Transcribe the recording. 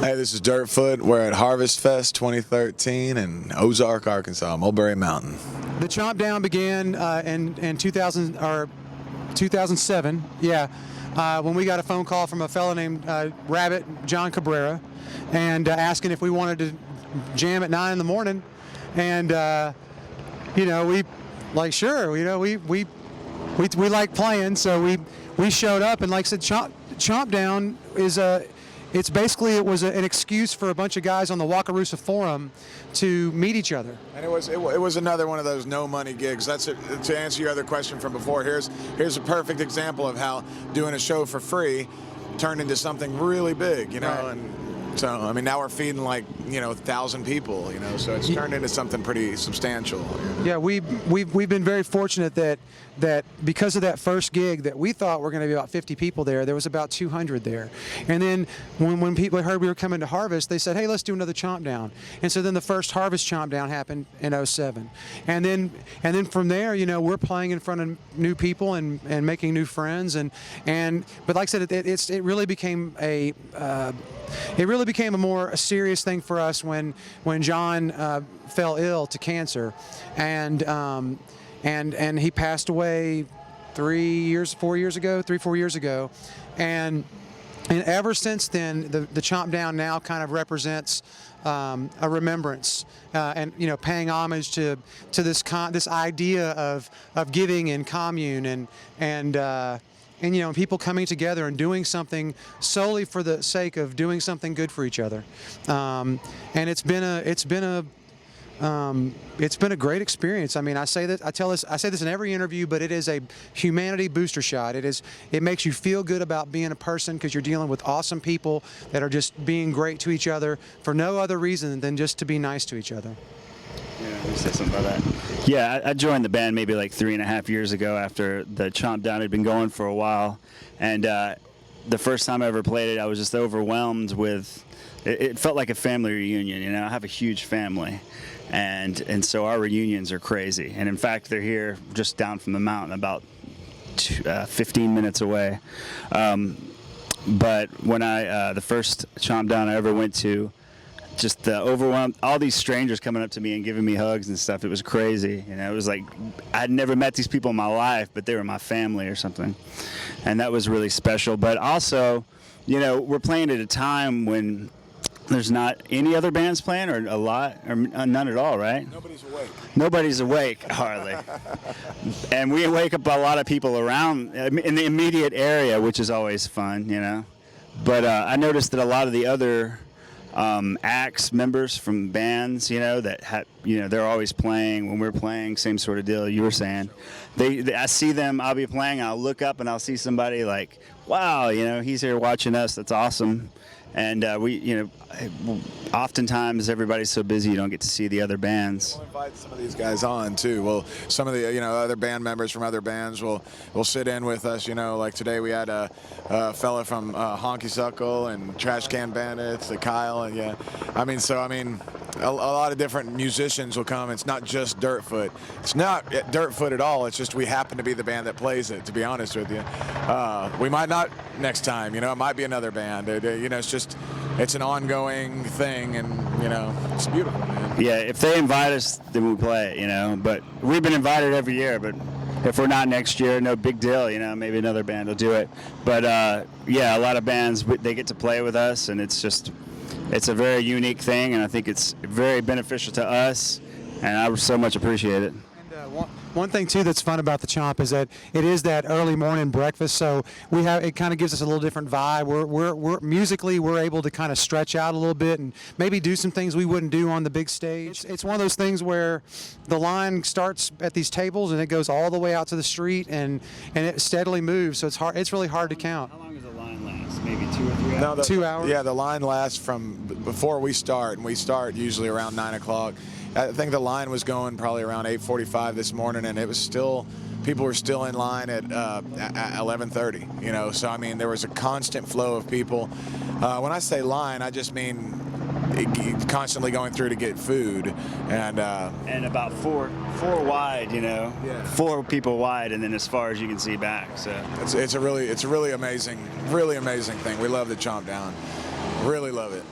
Hey, this is Dirtfoot. We're at Harvest Fest 2013 in Ozark, Arkansas, Mulberry Mountain. The Chomp Down began in 2000 or 2007. Yeah, when we got a phone call from a fellow named Rabbit John Cabrera, and asking if we wanted to jam at 9 in the morning, and you know, we like sure, you know, we like playing, so we showed up, and like I said, Chomp Down is it was an excuse for a bunch of guys on the Wakarusa Forum to meet each other. And it was another one of those no money gigs. That's it. To answer your other question from before. Here's a perfect example of how doing a show for free turned into something really big. You know, Right. and so I mean now we're feeding like 1,000 people. You know, so it's turned into something pretty substantial. Yeah, we've been very fortunate that because of that first gig that we thought were going to be about 50 people there was about 200 there. And then when people heard we were coming to Harvest, they said, hey, let's do another Chomp Down. And so then the first Harvest Chomp Down happened in '07. And then from there, you know, we're playing in front of new people and making new friends, but like I said, it really became a more serious thing for us when John fell ill to cancer, and he passed away 4 years ago, and ever since then the Chomp Down now kind of represents a remembrance and paying homage to this idea of giving and commune and people coming together and doing something solely for the sake of doing something good for each other, and it's been a great experience. I mean, I say this in every interview, but it is a humanity booster shot. It makes you feel good about being a person because you're dealing with awesome people that are just being great to each other for no other reason than just to be nice to each other. Yeah, you said something about that. Yeah, I joined the band maybe like 3.5 years ago after the Chomp Down had been going for a while, and the first time I ever played it, I was just overwhelmed with. It felt like a family reunion. You know, I have a huge family, and so our reunions are crazy. And in fact, they're here just down from the mountain, about 15 minutes away. But when the first Chomp Down I ever went to, just the overwhelmed, all these strangers coming up to me and giving me hugs and stuff. It was crazy. You know, it was like I'd never met these people in my life, but they were my family or something, and that was really special. But also, you know, we're playing at a time when there's not any other bands playing, or a lot, or none at all, right? Nobody's awake. Nobody's awake, hardly. And we wake up a lot of people around in the immediate area, which is always fun, you know. But I noticed that a lot of the other acts, members from bands, you know, they're always playing when we're playing, same sort of deal you were saying. I see them, I'll be playing, I'll look up and I'll see somebody like, wow, you know, he's here watching us, that's awesome. And oftentimes everybody's so busy you don't get to see the other bands. We'll invite some of these guys on too. Well, some of the other band members from other bands will sit in with us. You know, like today we had a fella from Honky Suckle and Trash Can Bandits, Kyle, and a lot of different musicians will come. It's not just Dirtfoot. It's not Dirtfoot at all. It's just we happen to be the band that plays it. To be honest with you, we might not next time. You know, it might be another band. It's an ongoing thing, and it's beautiful, man. Yeah, if they invite us, then we play it, you know. But we've been invited every year. But if we're not next year, no big deal, you know. Maybe another band will do it. But yeah, a lot of bands, they get to play with us, and it's a very unique thing, and I think it's very beneficial to us, and I so much appreciate it. One thing too that's fun about the Chomp is that it is that early morning breakfast, so it kind of gives us a little different vibe. We're musically we're able to kind of stretch out a little bit and maybe do some things we wouldn't do on the big stage. It's one of those things where the line starts at these tables and it goes all the way out to the street and it steadily moves. So it's really hard to count. How long does the line last? Maybe 2 or 3 hours? No, 2 hours. Yeah, the line lasts from before we start, and we start usually around 9 o'clock. I think the line was going probably around 8:45 this morning, and people were still in line at 11:30. You know, so I mean, there was a constant flow of people. When I say line, I just mean constantly going through to get food, and about four wide, you know, Yeah. 4 people wide, and then as far as you can see back. So it's a really amazing thing. We love the Chomp Down, really love it.